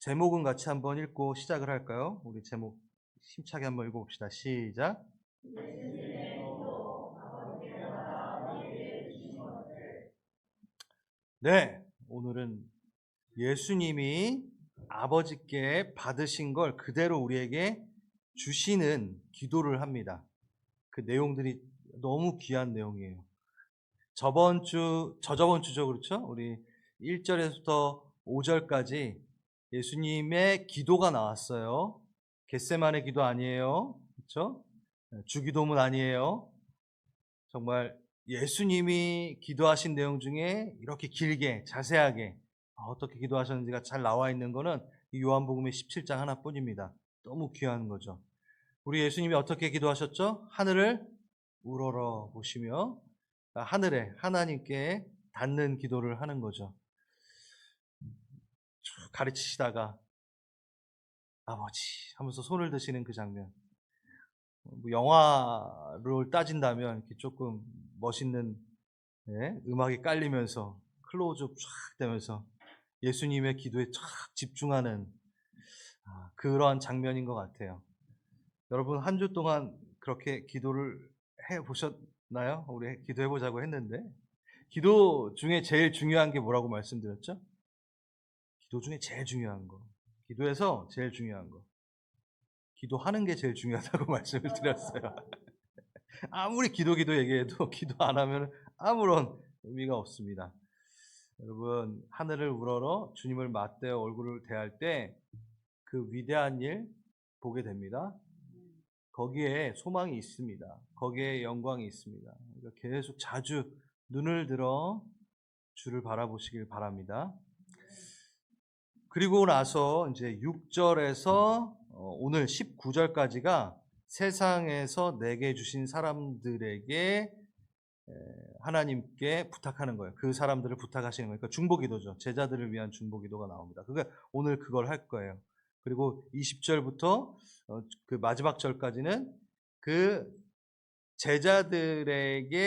제목은 같이 한번 읽고 시작을 할까요? 우리 제목 힘차게 한번 읽어봅시다. 시작. 네, 오늘은 예수님이 아버지께 받으신 걸 그대로 우리에게 주시는 기도를 합니다. 그 내용들이 너무 귀한 내용이에요. 저저번 주죠, 그렇죠? 우리 1절에서부터 5절까지 예수님의 기도가 나왔어요. 겟세마네 기도 아니에요. 그렇죠? 주기도문 아니에요. 정말 예수님이 기도하신 내용 중에 이렇게 길게 자세하게 어떻게 기도하셨는지가 잘 나와 있는 거는 이 요한복음의 17장 하나뿐입니다. 너무 귀한 거죠. 우리 예수님이 어떻게 기도하셨죠? 하늘을 우러러 보시며 하늘에 하나님께 닿는 기도를 하는 거죠. 쭉 가르치시다가 아버지 하면서 손을 드시는 그 장면. 뭐 영화를 따진다면 이렇게 조금 멋있는 음악이 깔리면서 클로즈업 쫙 되면서 예수님의 기도에 쫙 집중하는 그러한 장면인 것 같아요. 여러분 한 주 동안 그렇게 기도를 해 보셨나요? 우리 기도해 보자고 했는데 기도 중에 제일 중요한 게 뭐라고 말씀드렸죠? 기도 중에 제일 중요한 거. 기도에서 제일 중요한 거. 기도하는 게 제일 중요하다고 말씀을 드렸어요. 아무리 기도 얘기해도 기도 안 하면 아무런 의미가 없습니다. 여러분 하늘을 우러러 주님을 맞대어 얼굴을 대할 때 그 위대한 일 보게 됩니다. 거기에 소망이 있습니다. 거기에 영광이 있습니다. 그러니까 계속 자주 눈을 들어 주를 바라보시길 바랍니다. 그리고 나서 이제 6절에서 오늘 19절까지가 세상에서 내게 주신 사람들에게 하나님께 부탁하는 거예요. 그 사람들을 부탁하시는 거예요. 그러니까 중보기도죠. 제자들을 위한 중보기도가 나옵니다. 오늘 그걸 할 거예요. 그리고 20절부터 그 마지막 절까지는 그 제자들의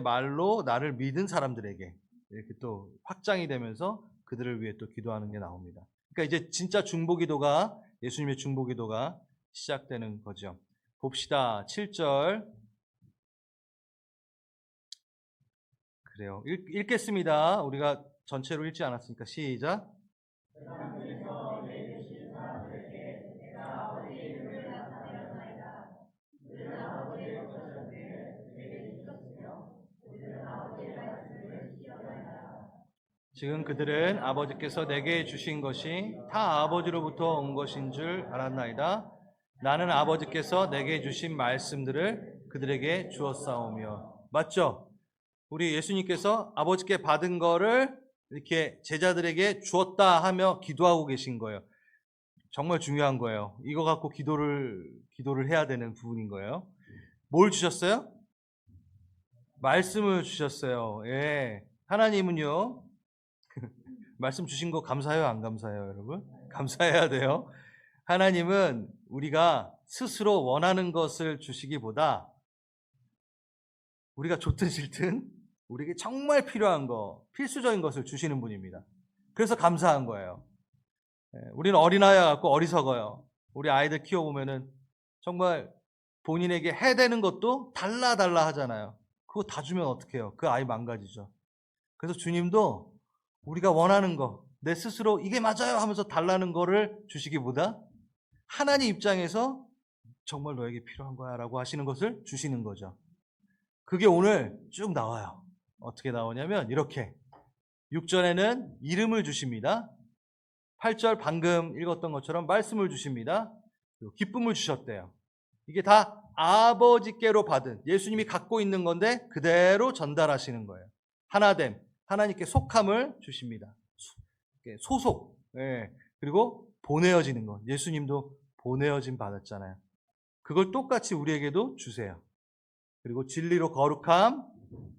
말로 나를 믿은 사람들에게 이렇게 또 확장이 되면서 그들을 위해 또 기도하는 게 나옵니다. 그러니까 이제 진짜 중보기도가 예수님의 중보기도가 시작되는 거죠. 봅시다. 7절. 그래요. 읽겠습니다. 우리가 전체로 읽지 않았으니까 시작. 지금 그들은 아버지께서 내게 주신 것이 다 아버지로부터 온 것인 줄 알았나이다. 나는 아버지께서 내게 주신 말씀들을 그들에게 주었사오며. 맞죠? 우리 예수님께서 아버지께 받은 거를 이렇게 제자들에게 주었다 하며 기도하고 계신 거예요. 정말 중요한 거예요. 이거 갖고 기도를 해야 되는 부분인 거예요. 뭘 주셨어요? 말씀을 주셨어요. 예. 하나님은요, 말씀 주신 거 감사해요, 안 감사해요, 여러분? 감사해야 돼요. 하나님은 우리가 스스로 원하는 것을 주시기보다 우리가 좋든 싫든 우리에게 정말 필요한 거, 필수적인 것을 주시는 분입니다. 그래서 감사한 거예요. 우리는 어린아이 같고 어리석어요. 우리 아이들 키워보면은 정말 본인에게 해야 되는 것도 달라 하잖아요. 그거 다 주면 어떡해요? 그 아이 망가지죠. 그래서 주님도 우리가 원하는 거, 내 스스로 이게 맞아요 하면서 달라는 거를 주시기보다 하나님 입장에서 정말 너에게 필요한 거야 라고 하시는 것을 주시는 거죠. 그게 오늘 쭉 나와요. 어떻게 나오냐면 이렇게 6절에는 이름을 주십니다. 8절 방금 읽었던 것처럼 말씀을 주십니다. 그리고 기쁨을 주셨대요. 이게 다 아버지께로 받은 예수님이 갖고 있는 건데 그대로 전달하시는 거예요. 하나됨, 하나님께 속함을 주십니다. 소속. 예. 그리고 보내어지는 것. 예수님도 보내어짐 받았잖아요. 그걸 똑같이 우리에게도 주세요. 그리고 진리로 거룩함,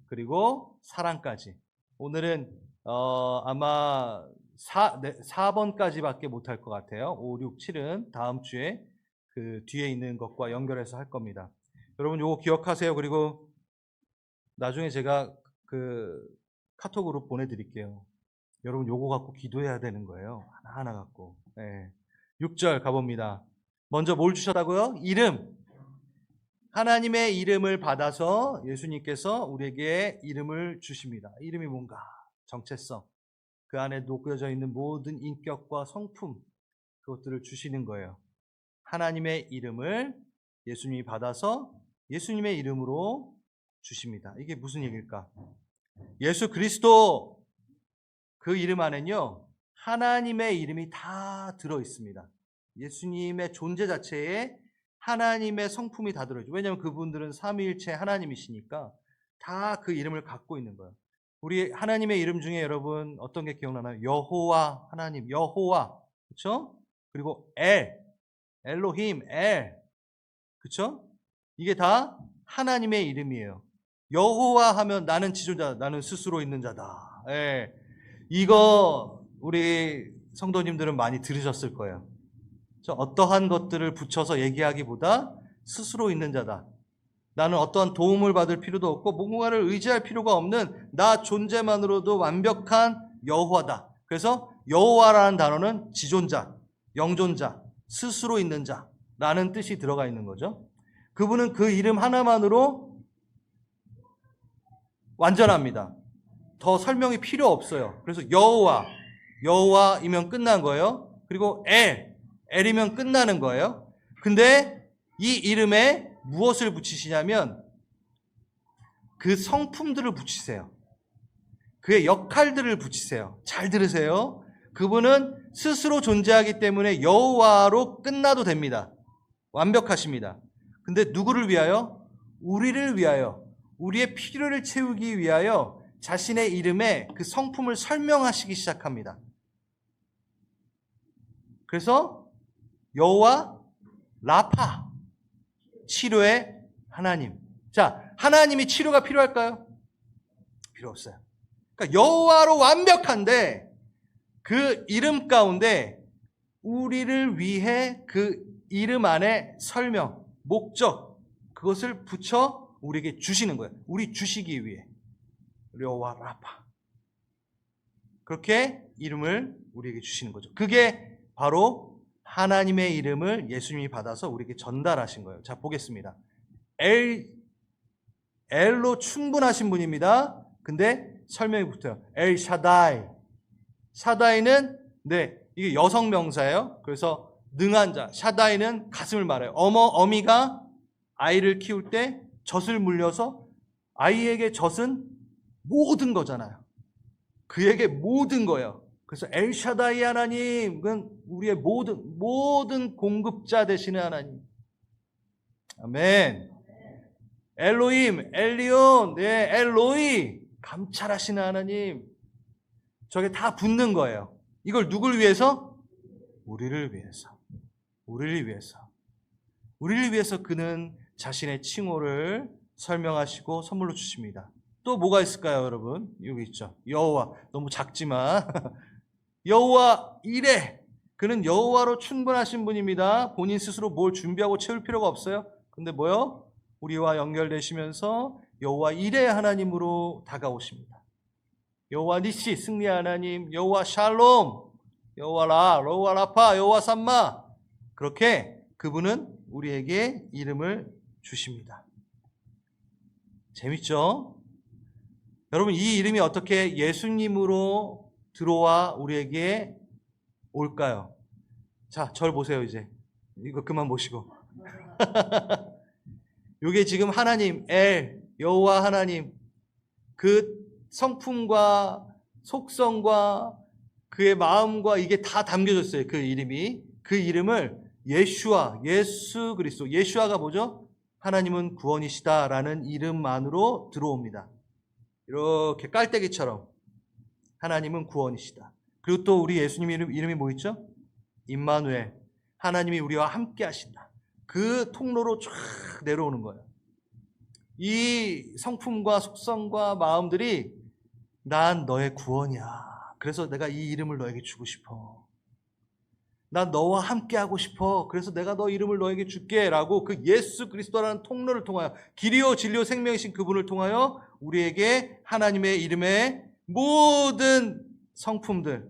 그리고 사랑까지. 오늘은 아마 4번까지밖에 못할 것 같아요. 5, 6, 7은 다음 주에 그 뒤에 있는 것과 연결해서 할 겁니다. 여러분 요거 기억하세요. 그리고 나중에 제가 그 카톡으로 보내드릴게요. 여러분 요거 갖고 기도해야 되는 거예요. 하나하나 갖고. 네. 6절 가봅니다. 먼저 뭘 주셨다고요? 이름. 하나님의 이름을 받아서 예수님께서 우리에게 이름을 주십니다. 이름이 뭔가? 정체성. 그 안에 녹여져 있는 모든 인격과 성품, 그것들을 주시는 거예요. 하나님의 이름을 예수님이 받아서 예수님의 이름으로 주십니다. 이게 무슨 얘기일까? 예수 그리스도, 그 이름 안에는요 하나님의 이름이 다 들어 있습니다. 예수님의 존재 자체에 하나님의 성품이 다 들어있죠. 왜냐하면 그분들은 삼위일체 하나님이시니까 다 그 이름을 갖고 있는 거예요. 우리 하나님의 이름 중에 여러분 어떤 게 기억나나요? 여호와 하나님, 여호와, 그렇죠? 그리고 엘로힘, 그렇죠? 이게 다 하나님의 이름이에요. 여호와 하면 나는 지존자다, 나는 스스로 있는 자다. 예. 이거 우리 성도님들은 많이 들으셨을 거예요. 어떠한 것들을 붙여서 얘기하기보다 스스로 있는 자다. 나는 어떠한 도움을 받을 필요도 없고 뭔가를 의지할 필요가 없는 나 존재만으로도 완벽한 여호와다. 그래서 여호와라는 단어는 지존자, 영존자, 스스로 있는 자라는 뜻이 들어가 있는 거죠. 그분은 그 이름 하나만으로 완전합니다. 더 설명이 필요 없어요. 그래서 여호와이면 끝난 거예요. 그리고 엘이면 끝나는 거예요. 근데 이 이름에 무엇을 붙이시냐면 그 성품들을 붙이세요. 그의 역할들을 붙이세요. 잘 들으세요. 그분은 스스로 존재하기 때문에 여호와로 끝나도 됩니다. 완벽하십니다. 근데 누구를 위하여? 우리를 위하여, 우리의 필요를 채우기 위하여 자신의 이름에 그 성품을 설명하시기 시작합니다. 그래서 여호와 라파, 치료의 하나님. 자, 하나님이 치료가 필요할까요? 필요 없어요. 그러니까 여호와로 완벽한데 그 이름 가운데 우리를 위해 그 이름 안에 설명, 목적, 그것을 붙여 우리에게 주시는 거예요. 우리 주시기 위해. 여호와 라파. 그렇게 이름을 우리에게 주시는 거죠. 그게 바로 하나님의 이름을 예수님이 받아서 우리에게 전달하신 거예요. 자, 보겠습니다. 엘로 충분하신 분입니다. 근데 설명이 붙어요. 엘 샤다이. 샤다이는 이게 여성 명사예요. 그래서 능한 자. 샤다이는 가슴을 말해요. 어미가 아이를 키울 때 젖을 물려서 아이에게 젖은 모든 거잖아요. 그에게 모든 거예요. 그래서 엘샤다이 하나님은 우리의 모든 공급자 되시는 하나님. 아멘. 엘로힘, 엘리온, 엘로이, 감찰하시는 하나님. 저게 다 붙는 거예요. 이걸 누굴 위해서? 우리를 위해서. 우리를 위해서. 우리를 위해서 그는 자신의 칭호를 설명하시고 선물로 주십니다. 또 뭐가 있을까요, 여러분? 여기 있죠. 여호와. 너무 작지만 여호와 이레. 그는 여호와로 충분하신 분입니다. 본인 스스로 뭘 준비하고 채울 필요가 없어요. 근데 뭐요? 우리와 연결되시면서 여호와 이레 하나님으로 다가오십니다. 여호와 니시, 승리 하나님, 여호와 샬롬, 여호와 라파, 여호와 삼마. 그렇게 그분은 우리에게 이름을 주십니다. 재밌죠? 여러분, 이 이름이 어떻게 예수님으로 들어와 우리에게 올까요? 자, 절 보세요. 이제 이거 그만 보시고. 이게 지금 하나님, 여호와 하나님, 그 성품과 속성과 그의 마음과 이게 다 담겨졌어요. 그 이름이. 그 이름을 예수 그리스도. 예수아가 뭐죠? 하나님은 구원이시다라는 이름만으로 들어옵니다. 이렇게 깔때기처럼 하나님은 구원이시다. 그리고 또 우리 예수님 이름이 뭐 있죠? 임마누엘. 하나님이 우리와 함께 하신다. 그 통로로 쫙 내려오는 거예요. 이 성품과 속성과 마음들이 난 너의 구원이야. 그래서 내가 이 이름을 너에게 주고 싶어. 난 너와 함께 하고 싶어. 그래서 내가 너 이름을 너에게 줄게. 라고 그 예수 그리스도라는 통로를 통하여 길이요 진리요 생명이신 그분을 통하여 우리에게 하나님의 이름의 모든 성품들,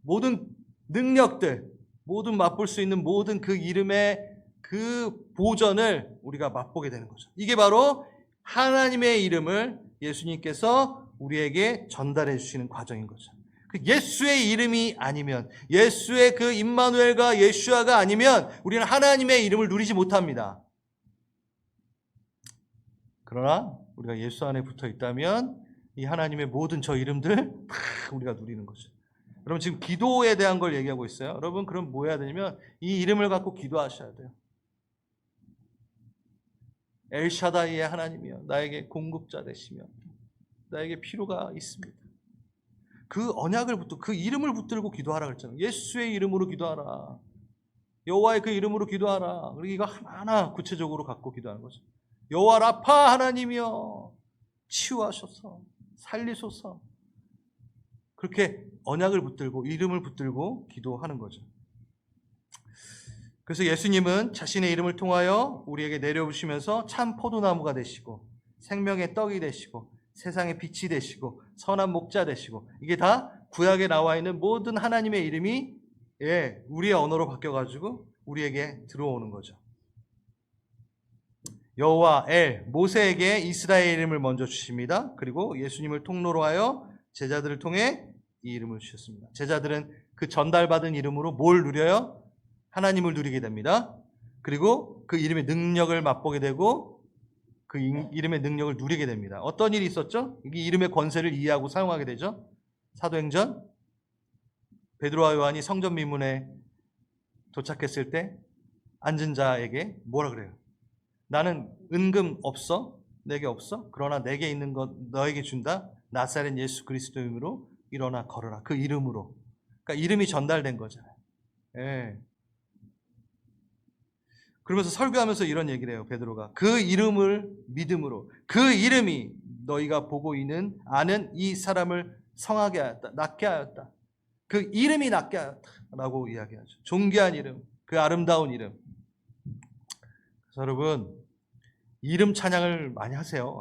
모든 능력들, 모든 맛볼 수 있는 모든 그 이름의 그 보전을 우리가 맛보게 되는 거죠. 이게 바로 하나님의 이름을 예수님께서 우리에게 전달해 주시는 과정인 거죠. 그 예수의 이름이 아니면, 예수의 그 임마누엘과 예수아가 아니면 우리는 하나님의 이름을 누리지 못합니다. 그러나 우리가 예수 안에 붙어 있다면 이 하나님의 모든 저 이름들 다 우리가 누리는 거죠. 여러분 지금 기도에 대한 걸 얘기하고 있어요. 여러분 그럼 뭐 해야 되냐면 이 이름을 갖고 기도하셔야 돼요. 엘샤다이의 하나님이여, 나에게 공급자 되시며 나에게 필요가 있습니다. 그 언약을 붙들고 그 이름을 붙들고 기도하라 그랬잖아요. 예수의 이름으로 기도하라. 여호와의 그 이름으로 기도하라. 그리고 이거 하나하나 구체적으로 갖고 기도하는 거죠. 여호와 라파 하나님이여, 치유하소서, 살리소서. 그렇게 언약을 붙들고 이름을 붙들고 기도하는 거죠. 그래서 예수님은 자신의 이름을 통하여 우리에게 내려오시면서 참 포도나무가 되시고 생명의 떡이 되시고 세상의 빛이 되시고 선한 목자 되시고, 이게 다 구약에 나와 있는 모든 하나님의 이름이 우리의 언어로 바뀌어가지고 우리에게 들어오는 거죠. 여호와 엘, 모세에게 이스라엘 이름을 먼저 주십니다. 그리고 예수님을 통로로 하여 제자들을 통해 이 이름을 주셨습니다. 제자들은 그 전달받은 이름으로 뭘 누려요? 하나님을 누리게 됩니다. 그리고 그 이름의 능력을 맛보게 되고 그 이름의 능력을 누리게 됩니다. 어떤 일이 있었죠? 이 이름의 권세를 이해하고 사용하게 되죠. 사도행전 베드로와 요한이 성전 미문에 도착했을 때 앉은 자에게 뭐라 그래요? 나는 은금 없어? 내게 없어? 그러나 내게 있는 것 너에게 준다. 나사렛 예수 그리스도 이름으로 일어나 걸어라. 그 이름으로. 그러니까 이름이 전달된 거잖아요. 예. 그러면서 설교하면서 이런 얘기를 해요. 베드로가 그 이름을 믿음으로, 그 이름이 너희가 보고 있는 아는 이 사람을 성하게 하였다, 낫게 하였다. 그 이름이 낫게 하였다라고 이야기하죠. 존귀한 이름, 그 아름다운 이름. 그래서 여러분 이름 찬양을 많이 하세요.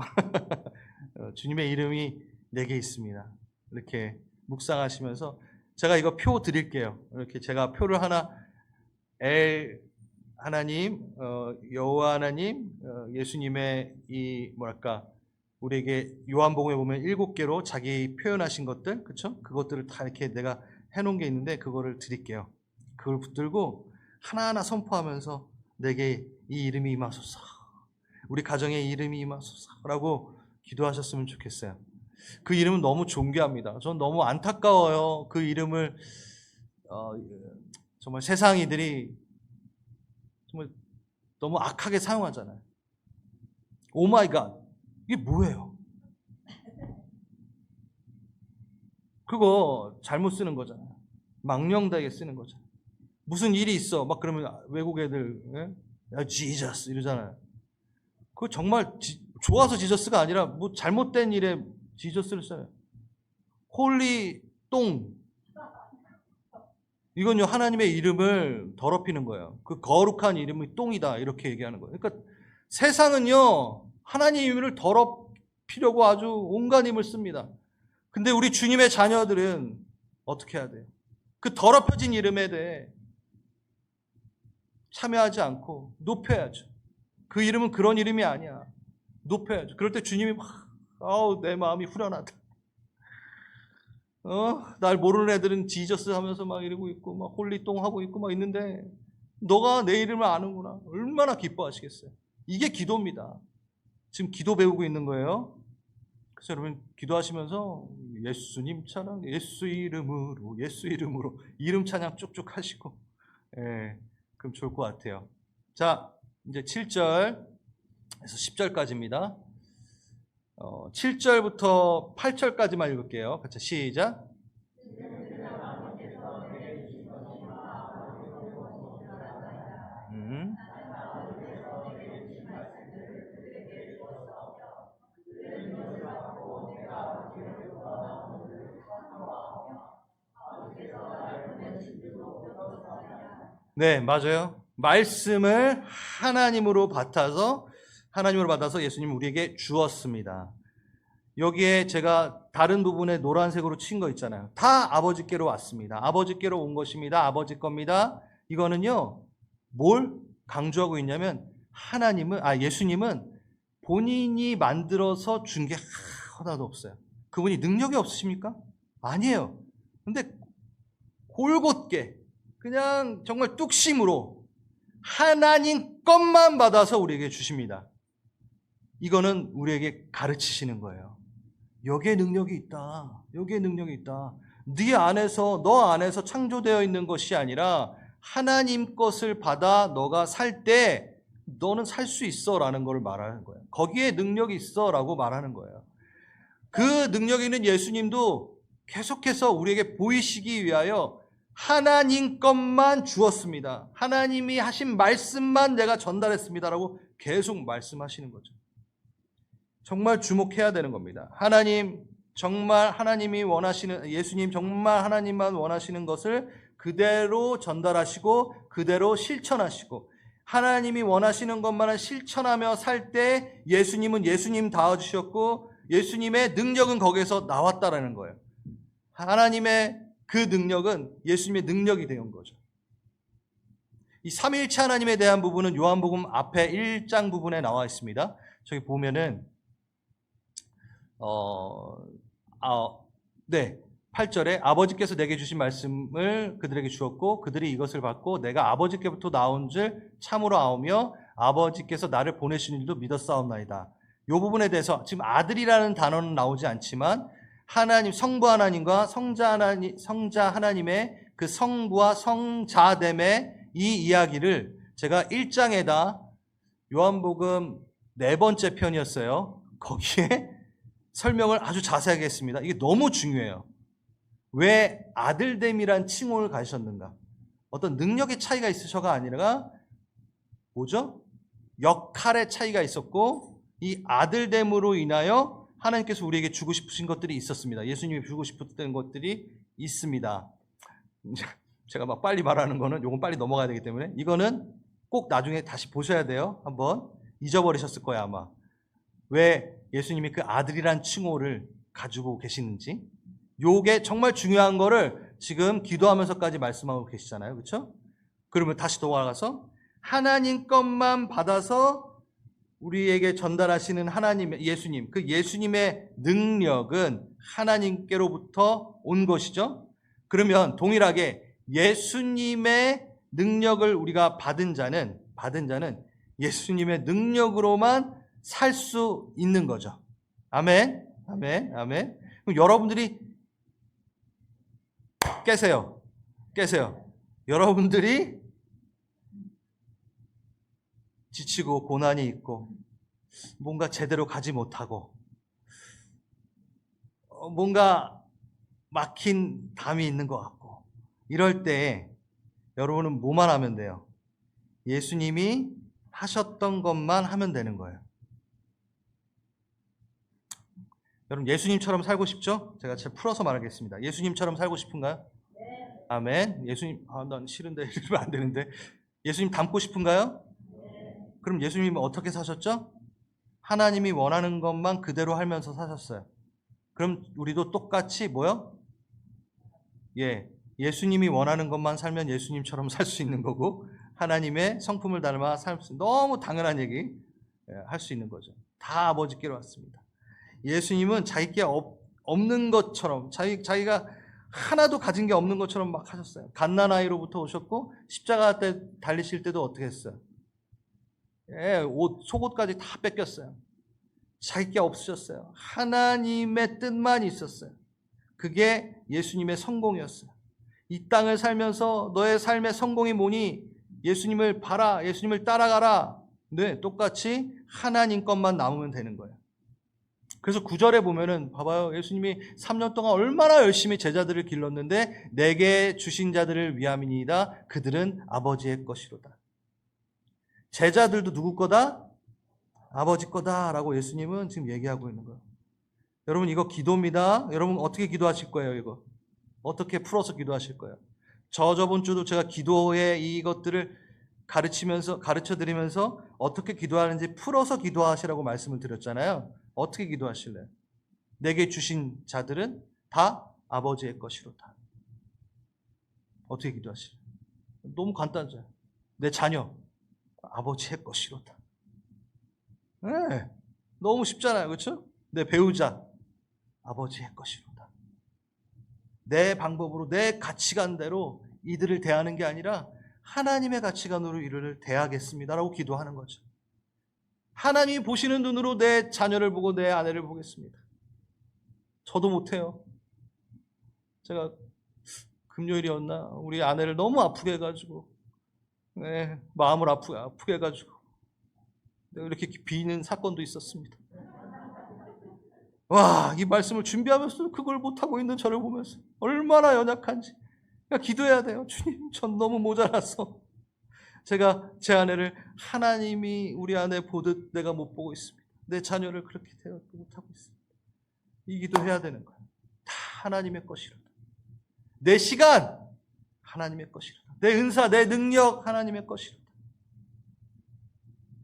주님의 이름이 내게 있습니다. 이렇게 묵상하시면서 제가 이거 표 드릴게요. 이렇게 제가 표를 하나, 엘 하나님, 여호와 하나님, 예수님의 이 뭐랄까 우리에게 요한복음에 보면 7개로 자기 표현하신 것들, 그렇죠? 그것들을 다 이렇게 내가 해놓은 게 있는데 그거를 드릴게요. 그걸 붙들고 하나하나 선포하면서 내게 이 이름이 임하소서, 우리 가정에 이름이 임하소서라고 기도하셨으면 좋겠어요. 그 이름은 너무 존귀합니다. 전 너무 안타까워요. 그 이름을 정말 세상이들이 정말 너무 악하게 사용하잖아요. 오 마이 갓, 이게 뭐예요? 그거 잘못 쓰는 거잖아요. 망령되게 쓰는 거잖아요. 무슨 일이 있어 막 그러면 외국 애들 야 지저스 이러잖아요. 그거 정말 좋아서 지저스가 아니라 뭐 잘못된 일에 지저스를 써요. 홀리 똥, 이건요 하나님의 이름을 더럽히는 거예요. 그 거룩한 이름이 똥이다 이렇게 얘기하는 거예요. 그러니까 세상은요 하나님의 이름을 더럽히려고 아주 온갖 힘을 씁니다. 근데 우리 주님의 자녀들은 어떻게 해야 돼요? 그 더럽혀진 이름에 대해 참여하지 않고 높여야죠. 그 이름은 그런 이름이 아니야. 높여야죠. 그럴 때 주님이 막 아우 내 마음이 후련하다. 날 모르는 애들은 지저스 하면서 막 이러고 있고 막 홀리똥 하고 있고 막 있는데 너가 내 이름을 아는구나. 얼마나 기뻐하시겠어요. 이게 기도입니다. 지금 기도 배우고 있는 거예요. 그래서 여러분 기도하시면서 예수님 찬양, 예수 이름으로, 예수 이름으로 이름 찬양 쭉쭉 하시고, 그럼 좋을 것 같아요. 자, 이제 7절에서 10절까지입니다. 7절부터 8절까지만 읽을게요. 같이 시작. 네, 맞아요. 말씀을 하나님으로 받아서 예수님은 우리에게 주었습니다. 여기에 제가 다른 부분에 노란색으로 친 거 있잖아요. 다 아버지께로 왔습니다. 아버지께로 온 것입니다. 아버지 겁니다. 이거는요, 뭘 강조하고 있냐면, 예수님은 본인이 만들어서 준 게 하나도 없어요. 그분이 능력이 없으십니까? 아니에요. 근데 골곧게, 그냥 정말 뚝심으로 하나님 것만 받아서 우리에게 주십니다. 이거는 우리에게 가르치시는 거예요. 여기에 능력이 있다. 여기에 능력이 있다. 너 안에서 창조되어 있는 것이 아니라 하나님 것을 받아 너가 살 때 너는 살 수 있어 라는 걸 말하는 거예요. 거기에 능력이 있어 라고 말하는 거예요. 그 능력이 있는 예수님도 계속해서 우리에게 보이시기 위하여 하나님 것만 주었습니다. 하나님이 하신 말씀만 내가 전달했습니다라고 계속 말씀하시는 거죠. 정말 주목해야 되는 겁니다. 예수님 정말 하나님만 원하시는 것을 그대로 전달하시고 그대로 실천하시고, 하나님이 원하시는 것만을 실천하며 살 때 예수님은 예수님 다워주셨고 예수님의 능력은 거기에서 나왔다라는 거예요. 하나님의 그 능력은 예수님의 능력이 된 거죠. 이 삼위일체 하나님에 대한 부분은 요한복음 앞에 1장 부분에 나와 있습니다. 저기 보면은 8절에 아버지께서 내게 주신 말씀을 그들에게 주었고 그들이 이것을 받고 내가 아버지께부터 나온 줄 참으로 아오며 아버지께서 나를 보내신 일도 믿었사옵나이다. 이 부분에 대해서 지금 아들이라는 단어는 나오지 않지만 하나님, 성부 하나님과 성자 하나님의 그 성부와 성자됨의 이 이야기를 제가 1장에다 요한복음 4번째 편이었어요. 거기에 설명을 아주 자세하게 했습니다. 이게 너무 중요해요. 왜 아들됨이란 칭호를 가지셨는가? 어떤 능력의 차이가 있으셔가 아니라 뭐죠? 역할의 차이가 있었고 이 아들됨으로 인하여 하나님께서 우리에게 주고 싶으신 것들이 있었습니다. 예수님이 주고 싶었던 것들이 있습니다. 제가 막 빨리 말하는 거는 요건 빨리 넘어가야 되기 때문에 이거는 꼭 나중에 다시 보셔야 돼요. 한번 잊어버리셨을 거예요 아마. 왜 예수님이 그 아들이란 칭호를 가지고 계시는지, 요게 정말 중요한 거를 지금 기도하면서까지 말씀하고 계시잖아요. 그렇죠? 그러면 다시 돌아가서 하나님 것만 받아서 우리에게 전달하시는 예수님, 그 예수님의 능력은 하나님께로부터 온 것이죠. 그러면 동일하게 예수님의 능력을 우리가 받은 자는 예수님의 능력으로만 살 수 있는 거죠. 아멘, 아멘, 아멘. 그럼 여러분들이 깨세요. 여러분들이 지치고 고난이 있고 뭔가 제대로 가지 못하고 뭔가 막힌 담이 있는 것 같고 이럴 때 여러분은 뭐만 하면 돼요? 예수님이 하셨던 것만 하면 되는 거예요. 여러분 예수님처럼 살고 싶죠? 제가 풀어서 말하겠습니다. 예수님처럼 살고 싶은가요? 네. 아멘. 예수님, 난 싫은데 이러면 안 되는데. 예수님 닮고 싶은가요? 네. 그럼 예수님은 어떻게 사셨죠? 하나님이 원하는 것만 그대로 하면서 사셨어요. 그럼 우리도 똑같이 뭐요? 예수님이 원하는 것만 살면 예수님처럼 살 수 있는 거고 하나님의 성품을 닮아 살 수, 너무 당연한 얘기 할 수 있는 거죠. 다 아버지께로 왔습니다. 예수님은 자기께 없는 것처럼 자기가 하나도 가진 게 없는 것처럼 막 하셨어요. 갓난아이로부터 오셨고 십자가 때 달리실 때도 어떻게 했어요? 속옷까지 다 뺏겼어요. 자기께 없으셨어요. 하나님의 뜻만 있었어요. 그게 예수님의 성공이었어요. 이 땅을 살면서 너의 삶의 성공이 뭐니? 예수님을 봐라. 예수님을 따라가라. 네, 똑같이 하나님 것만 남으면 되는 거예요. 그래서 9절에 보면은 봐봐요. 예수님이 3년 동안 얼마나 열심히 제자들을 길렀는데 내게 주신 자들을 위함이니이다. 그들은 아버지의 것이로다. 제자들도 누구 거다? 아버지 거다라고 예수님은 지금 얘기하고 있는 거예요. 여러분 이거 기도입니다. 여러분 어떻게 기도하실 거예요? 이거 어떻게 풀어서 기도하실 거예요? 저번 주도 제가 기도의 이것들을 가르쳐드리면서 어떻게 기도하는지 풀어서 기도하시라고 말씀을 드렸잖아요. 어떻게 기도하실래요? 내게 주신 자들은 다 아버지의 것이로다. 어떻게 기도하시죠? 너무 간단하죠. 내 자녀 아버지의 것이로다. 네, 너무 쉽잖아요. 그렇죠? 내 배우자 아버지의 것이로다. 내 방법으로 내 가치관대로 이들을 대하는 게 아니라 하나님의 가치관으로 이들을 대하겠습니다라고 기도하는 거죠. 하나님이 보시는 눈으로 내 자녀를 보고 내 아내를 보겠습니다. 저도 못해요. 제가 금요일이었나 우리 아내를 너무 아프게 해가지고 마음을 아프게 해가지고 이렇게 비는 사건도 있었습니다. 와, 이 말씀을 준비하면서 그걸 못하고 있는 저를 보면서 얼마나 연약한지 기도해야 돼요. 주님, 전 너무 모자라서 제가 제 아내를 하나님이 우리 아내 보듯 내가 못 보고 있습니다. 내 자녀를 그렇게 대하지 못하고 있습니다. 이 기도해야 되는 거예요. 다 하나님의 것이로다. 내 시간 하나님의 것이로다. 내 은사, 내 능력 하나님의 것이로다.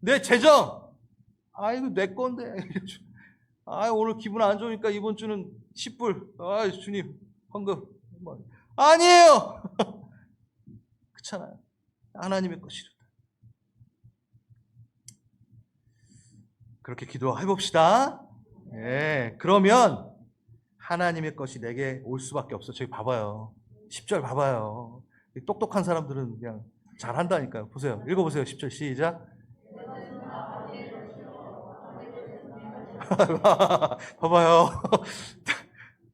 내 재정 이거 내 건데 오늘 기분 안 좋으니까 이번 주는 10불 주님 헌금 아니에요. 그렇잖아요. 하나님의 것이로다. 그렇게 기도해 봅시다. 그러면 하나님의 것이 내게 올 수밖에 없어. 저기 봐봐요. 10절 봐봐요. 똑똑한 사람들은 그냥 잘한다니까요. 보세요. 읽어보세요. 10절 시작. 봐봐요.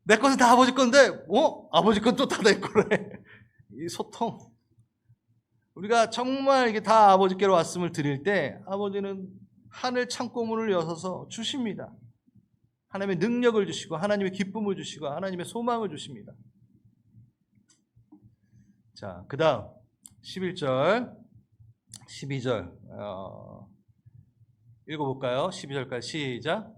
내 것은 다 아버지 건데 아버지 건 또 다 내 거래. 이 소통. 우리가 정말 이게 다 아버지께로 왔음을 드릴 때 아버지는 하늘 창고문을 여셔서 주십니다. 하나님의 능력을 주시고 하나님의 기쁨을 주시고 하나님의 소망을 주십니다. 자, 그 다음 11절 12절 읽어볼까요? 12절까지 시작.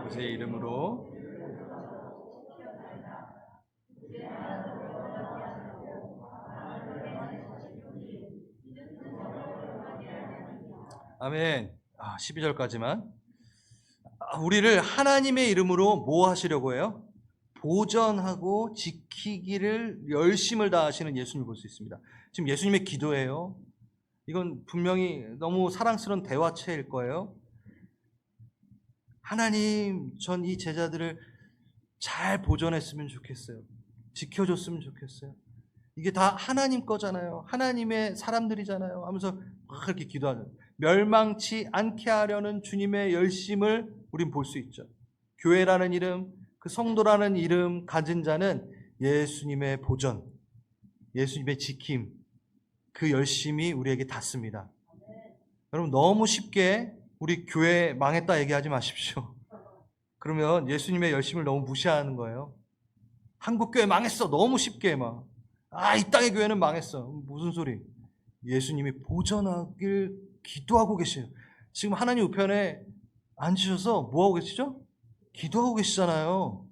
아버지의 이름으로 아멘. 12절까지만. 우리를 하나님의 이름으로 뭐 하시려고 해요? 보전하고 지키기를 열심을 다하시는 예수님을 볼 수 있습니다. 지금 예수님의 기도예요. 이건 분명히 너무 사랑스러운 대화체일 거예요. 하나님, 전 이 제자들을 잘 보존했으면 좋겠어요. 지켜줬으면 좋겠어요. 이게 다 하나님 거잖아요. 하나님의 사람들이잖아요. 하면서 막 그렇게 기도하는, 멸망치 않게 하려는 주님의 열심을 우린 볼 수 있죠. 교회라는 이름, 그 성도라는 이름 가진 자는 예수님의 보전, 예수님의 지킴, 그 열심이 우리에게 닿습니다. 여러분, 너무 쉽게 우리 교회 망했다 얘기하지 마십시오. 그러면 예수님의 열심을 너무 무시하는 거예요. 한국교회 망했어. 너무 쉽게 막. 이 땅의 교회는 망했어. 무슨 소리? 예수님이 보전하길 기도하고 계세요. 지금 하나님 우편에 앉으셔서 뭐하고 계시죠? 기도하고 계시잖아요.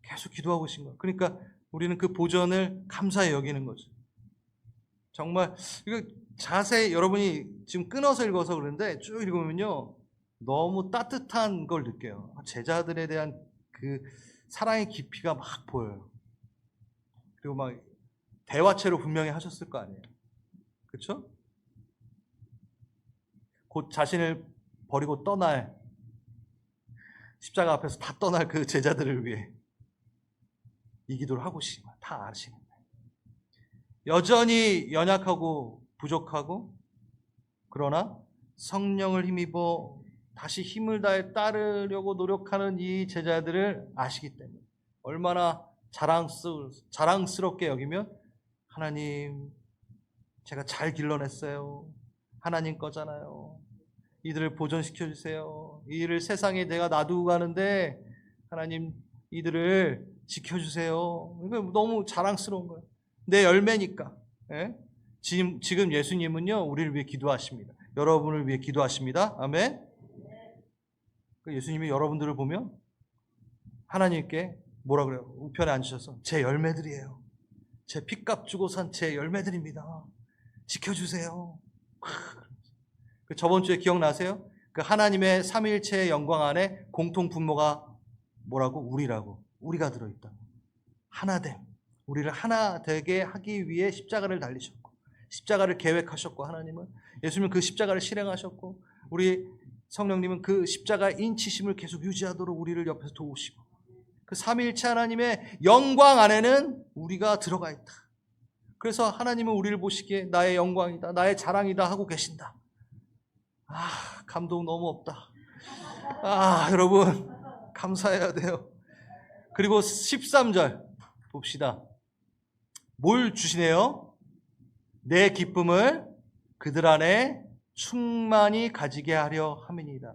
계속 기도하고 계신 거예요. 그러니까 우리는 그 보전을 감사히 여기는 거죠. 정말 이거 자세히 여러분이 지금 끊어서 읽어서 그런데 쭉 읽으면요, 너무 따뜻한 걸 느껴요. 제자들에 대한 그 사랑의 깊이가 막 보여요. 그리고 막 대화체로 분명히 하셨을 거 아니에요. 그렇죠? 곧 자신을 버리고 떠날, 십자가 앞에서 다 떠날 그 제자들을 위해 이 기도를 하고 계신 거예요. 다 아시는 거예요. 여전히 연약하고 부족하고, 그러나 성령을 힘입어 다시 힘을 다해 따르려고 노력하는 이 제자들을 아시기 때문에 얼마나 자랑스럽게 여기면, 하나님, 제가 잘 길러냈어요. 하나님 거잖아요. 이들을 보존시켜 주세요. 이 일을 세상에 내가 놔두고 가는데 하나님 이들을 지켜주세요. 이거 너무 자랑스러운 거예요. 내 열매니까. 지금 예수님은요, 우리를 위해 기도하십니다. 여러분을 위해 기도하십니다. 아멘. 예수님이 여러분들을 보면 하나님께 뭐라 그래요? 우편에 앉으셔서 제 열매들이에요. 제 핏값 주고 산 제 열매들입니다. 지켜주세요. 그 저번 주에 기억나세요? 그 하나님의 삼위일체의 영광 안에 공통 분모가 뭐라고? 우리라고. 우리가 들어있다. 하나됨. 우리를 하나 되게 하기 위해 십자가를 달리셨고, 십자가를 계획하셨고, 하나님은 예수님은 그 십자가를 실행하셨고, 우리 성령님은 그 십자가 인치심을 계속 유지하도록 우리를 옆에서 도우시고, 그 삼위일체 하나님의 영광 안에는 우리가 들어가 있다. 그래서 하나님은 우리를 보시기에 나의 영광이다, 나의 자랑이다 하고 계신다. 감동 너무 없다. 여러분 감사해야 돼요. 그리고 13절 봅시다. 뭘 주시네요? 내 기쁨을 그들 안에 충만히 가지게 하려 함이니이다.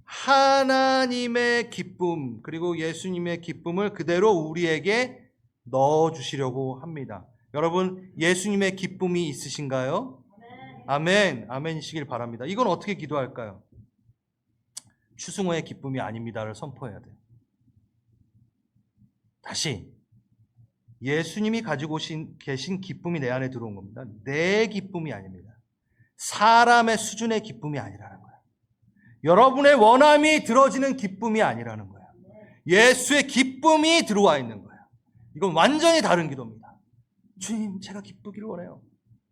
하나님의 기쁨 그리고 예수님의 기쁨을 그대로 우리에게 넣어주시려고 합니다. 여러분 예수님의 기쁨이 있으신가요? 아멘, 아멘이시길 바랍니다. 이건 어떻게 기도할까요? 추승호의 기쁨이 아닙니다를 선포해야 돼요. 다시 예수님이 가지고 계신 기쁨이 내 안에 들어온 겁니다. 내 기쁨이 아닙니다. 사람의 수준의 기쁨이 아니라는 거예요. 여러분의 원함이 들어지는 기쁨이 아니라는 거예요. 예수의 기쁨이 들어와 있는 거예요. 이건 완전히 다른 기도입니다. 주님, 제가 기쁘기를 원해요.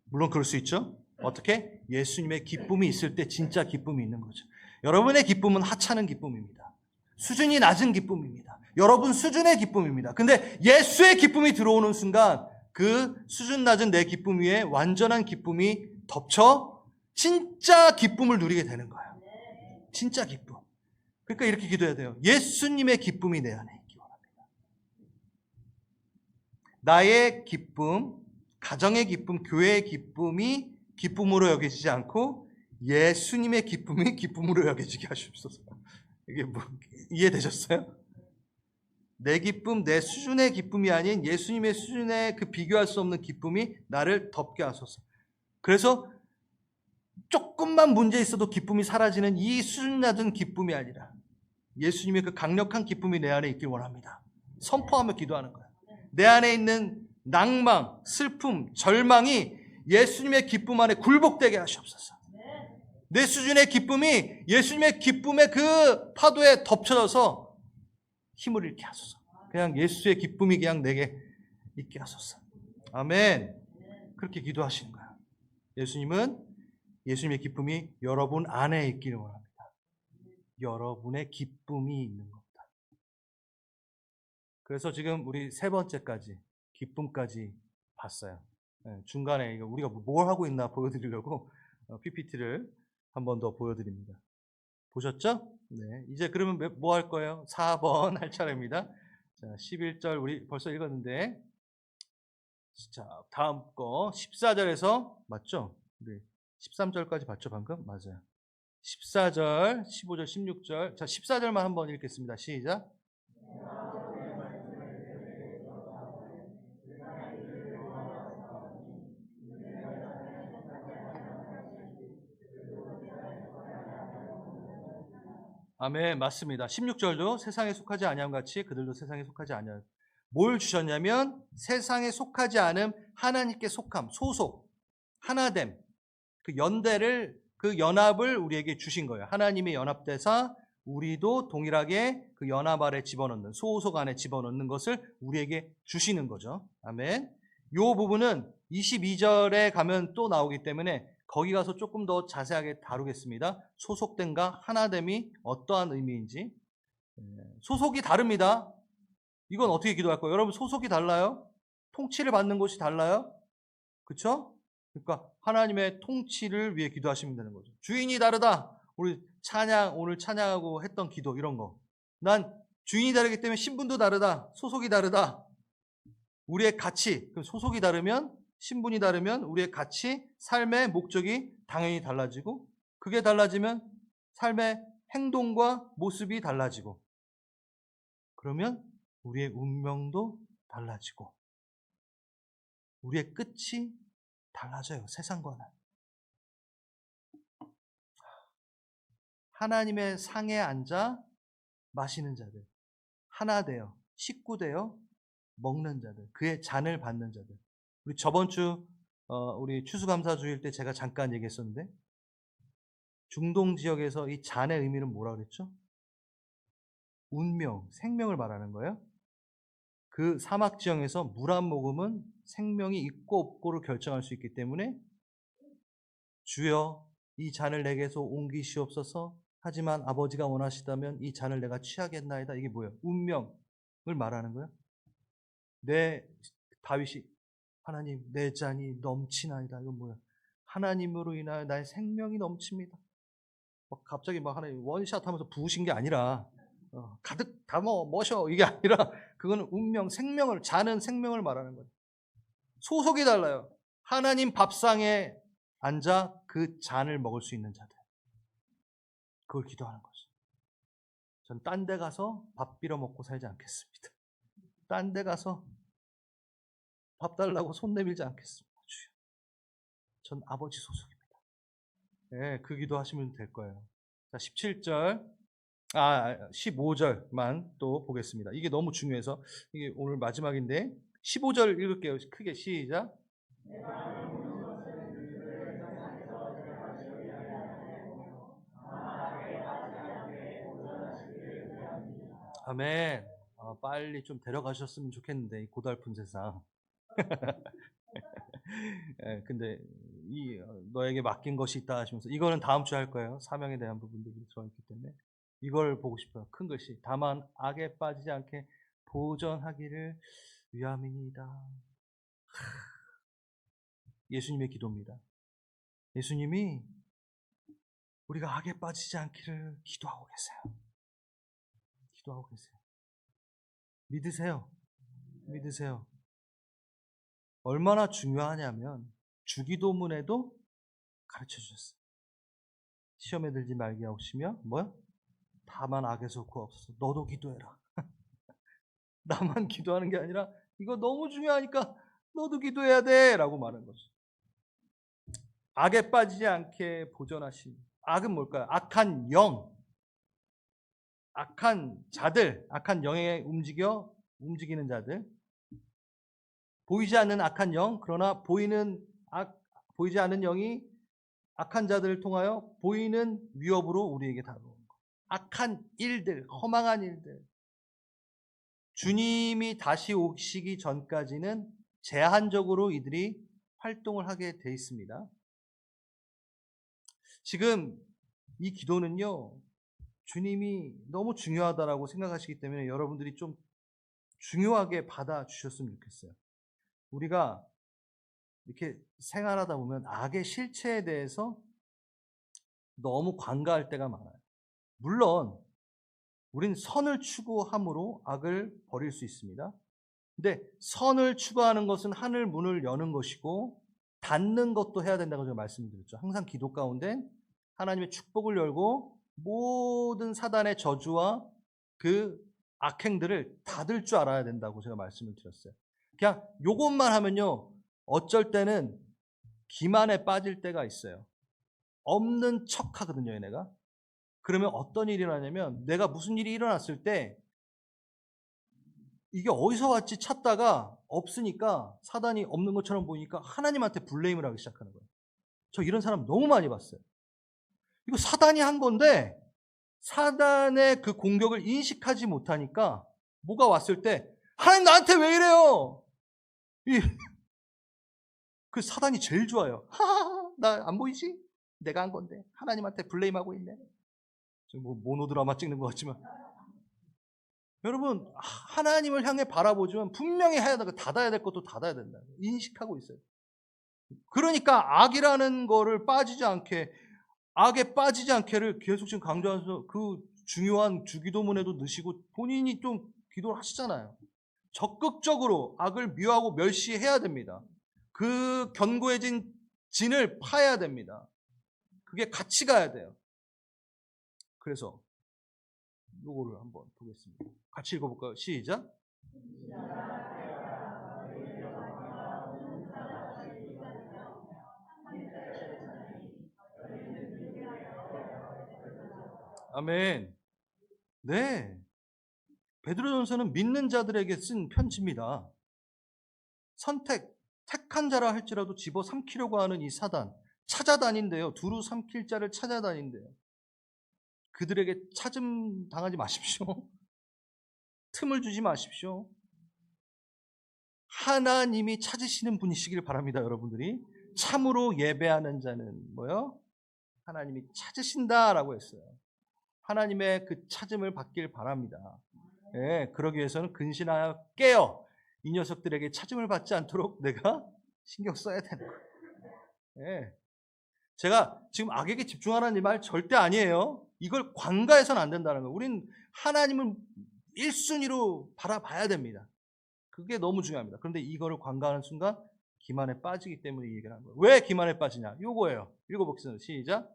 물론 그럴 수 있죠. 어떻게? 예수님의 기쁨이 있을 때 진짜 기쁨이 있는 거죠. 여러분의 기쁨은 하찮은 기쁨입니다. 수준이 낮은 기쁨입니다. 여러분 수준의 기쁨입니다. 근데 예수의 기쁨이 들어오는 순간 그 수준 낮은 내 기쁨 위에 완전한 기쁨이 덮쳐 진짜 기쁨을 누리게 되는 거예요. 진짜 기쁨. 그러니까 이렇게 기도해야 돼요. 예수님의 기쁨이 내 안에 있기 원합니다. 나의 기쁨, 가정의 기쁨, 교회의 기쁨이 기쁨으로 여겨지지 않고 예수님의 기쁨이 기쁨으로 여겨지게 하시옵소서. 이게 이해되셨어요? 내 기쁨, 내 수준의 기쁨이 아닌 예수님의 수준에 그 비교할 수 없는 기쁨이 나를 덮게 하소서. 그래서 조금만 문제 있어도 기쁨이 사라지는 이 수준 낮은 기쁨이 아니라 예수님의 그 강력한 기쁨이 내 안에 있길 원합니다. 선포하며 기도하는 거예요. 내 안에 있는 낭망, 슬픔, 절망이 예수님의 기쁨 안에 굴복되게 하시옵소서. 내 수준의 기쁨이 예수님의 기쁨의 그 파도에 덮쳐져서 힘을 잃게 하소서. 그냥 예수의 기쁨이 그냥 내게 있게 하소서. 아멘. 그렇게 기도하시는 거예요. 예수님의 기쁨이 여러분 안에 있기를 원합니다. 여러분의 기쁨이 있는 겁니다. 그래서 지금 우리 세 번째까지 기쁨까지 봤어요. 중간에 우리가 뭘 하고 있나 보여드리려고 PPT를 한 번 더 보여드립니다. 보셨죠? 네. 이제 그러면 뭐 할 거예요? 4번 할 차례입니다. 자, 11절 우리 벌써 읽었는데, 자, 다음 거 14절에서 맞죠? 우리 13절까지 봤죠, 방금? 맞아요. 14절, 15절, 16절. 자, 14절만 한번 읽겠습니다. 시작. 아멘, 맞습니다. 16절도 세상에 속하지 아니함 같이 그들도 세상에 속하지 아니함. 뭘 주셨냐면 세상에 속하지 않음, 하나님께 속함, 소속, 하나됨, 그 연대를, 그 연합을 우리에게 주신 거예요. 하나님의 연합대사, 우리도 동일하게 그 연합 아래 집어넣는, 소속 안에 집어넣는 것을 우리에게 주시는 거죠. 아멘. 요 부분은 22절에 가면 또 나오기 때문에 거기 가서 조금 더 자세하게 다루겠습니다. 소속됨과 하나됨이 어떠한 의미인지. 소속이 다릅니다. 이건 어떻게 기도할 거예요? 여러분 소속이 달라요? 통치를 받는 것이 달라요? 그렇죠? 그러니까 하나님의 통치를 위해 기도하시면 되는 거죠. 주인이 다르다. 우리 오늘 찬양하고 했던 기도 이런 거. 난 주인이 다르기 때문에 신분도 다르다. 소속이 다르다. 우리의 가치, 소속이 다르면, 신분이 다르면 우리의 가치, 삶의 목적이 당연히 달라지고, 그게 달라지면 삶의 행동과 모습이 달라지고, 그러면 우리의 운명도 달라지고, 우리의 끝이 달라져요, 세상과는. 하나님의 상에 앉아 마시는 자들, 하나 되어 식구 되어 먹는 자들, 그의 잔을 받는 자들. 우리 저번 주 우리 추수감사주일 때 제가 잠깐 얘기했었는데, 중동 지역에서 이 잔의 의미는 뭐라 그랬죠? 운명, 생명을 말하는 거예요. 그 사막 지형에서 물 한 모금은 생명이 있고 없고를 결정할 수 있기 때문에, 주여 이 잔을 내게서 옮기시옵소서, 하지만 아버지가 원하시다면 이 잔을 내가 취하겠나이다. 이게 뭐예요? 운명을 말하는 거예요. 다윗이 하나님 내 잔이 넘치나이다. 이건 뭐야? 하나님으로 인하여 나의 생명이 넘칩니다. 갑자기 막 하나님 원샷 하면서 부으신 게 아니라 가득 담어 모셔 이게 아니라, 그거는 운명, 생명을, 잔은 생명을 말하는 거예요. 소속이 달라요. 하나님 밥상에 앉아 그 잔을 먹을 수 있는 자들, 그걸 기도하는 거죠. 전 딴 데 가서 밥 빌어 먹고 살지 않겠습니다. 딴 데 가서 밥 달라고 손 내밀지 않겠습니다. 주여, 전 아버지 소속입니다. 네, 그 기도 하시면 될 거예요. 자, 15절만 또 보겠습니다. 이게 너무 중요해서, 이게 오늘 마지막인데 15절 읽을게요. 크게 시작. 아멘. 빨리 좀 데려가셨으면 좋겠는데, 이 고달픈 세상. 예, 근데 너에게 맡긴 것이 있다 하시면서, 이거는 다음 주에 할 거예요. 사명에 대한 부분들이 들어있기 때문에 이걸 보고 싶어요. 큰 글씨. 다만 악에 빠지지 않게 보전하기를 위함이니이다. 예수님의 기도입니다. 예수님이 우리가 악에 빠지지 않기를 기도하고 계세요. 기도하고 계세요. 믿으세요. 믿으세요. 얼마나 중요하냐면 주기도문에도 가르쳐 주셨어요. 시험에 들지 말게 하시며 뭐야? 다만 악에서 구하옵소서. 너도 기도해라. 나만 기도하는 게 아니라 이거 너무 중요하니까 너도 기도해야 돼 라고 말하는 거죠. 악에 빠지지 않게 보전하신, 악은 뭘까요? 악한 영, 악한 자들, 악한 영에 움직이는 자들, 보이지 않는 악한 영, 그러나 보이지 않는 영이 악한 자들을 통하여 보이는 위협으로 우리에게 다가오는 것. 악한 일들, 허망한 일들. 주님이 다시 오시기 전까지는 제한적으로 이들이 활동을 하게 돼 있습니다. 지금 이 기도는요, 주님이 너무 중요하다라고 생각하시기 때문에 여러분들이 좀 중요하게 받아주셨으면 좋겠어요. 우리가 이렇게 생활하다 보면 악의 실체에 대해서 너무 관가할 때가 많아요. 물론 우린 선을 추구함으로 악을 버릴 수 있습니다. 근데 선을 추구하는 것은 하늘 문을 여는 것이고 닫는 것도 해야 된다고 제가 말씀드렸죠. 항상 기도 가운데 하나님의 축복을 열고 모든 사단의 저주와 그 악행들을 닫을 줄 알아야 된다고 제가 말씀을 드렸어요. 그냥 요것만 하면요, 어쩔 때는 기만에 빠질 때가 있어요. 없는 척 하거든요, 얘네가. 그러면 어떤 일이 일어나냐면, 내가 무슨 일이 일어났을 때 이게 어디서 왔지 찾다가 없으니까, 사단이 없는 것처럼 보이니까 하나님한테 블레임을 하기 시작하는 거예요. 저 이런 사람 너무 많이 봤어요. 이거 사단이 한 건데 사단의 그 공격을 인식하지 못하니까 뭐가 왔을 때 하나님 나한테 왜 이래요? 그 사단이 제일 좋아요. 하하하, 나 안 보이지? 내가 한 건데 하나님한테 블레임하고 있네. 뭐 모노드라마 찍는 것 같지만, 여러분 하나님을 향해 바라보지만 분명히 해야 되고 닫아야 될 것도 닫아야 된다. 인식하고 있어요. 그러니까 악이라는 거를 악에 빠지지 않게를 계속 지금 강조하면서 그 중요한 주기도문에도 넣으시고 본인이 좀 기도를 하시잖아요. 적극적으로 악을 미워하고 멸시해야 됩니다. 그 견고해진 진을 파야 됩니다. 그게 같이 가야 돼요. 그래서 요거를 한번 보겠습니다. 같이 읽어볼까요? 시작. 아멘. 네. 베드로전서는 믿는 자들에게 쓴 편지입니다. 택한 자라 할지라도 집어삼키려고 하는 이 사단, 찾아다닌대요. 두루 삼킬 자를 찾아다닌대요. 그들에게 찾음 당하지 마십시오. 틈을 주지 마십시오. 하나님이 찾으시는 분이시길 바랍니다, 여러분들이. 참으로 예배하는 자는 뭐요? 하나님이 찾으신다라고 했어요. 하나님의 그 찾음을 받길 바랍니다. 예, 그러기 위해서는 근신하여 깨어 이 녀석들에게 찾음을 받지 않도록 내가 신경 써야 되는 거예요. 예. 제가 지금 악에게 집중하라는 말 절대 아니에요. 이걸 관가해서는 안 된다는 거예요. 우린 하나님을 1순위로 바라봐야 됩니다. 그게 너무 중요합니다. 그런데 이거를 관가하는 순간 기만에 빠지기 때문에 이 얘기를 한 거예요. 왜 기만에 빠지냐? 요거예요. 읽어보겠습니다. 시작.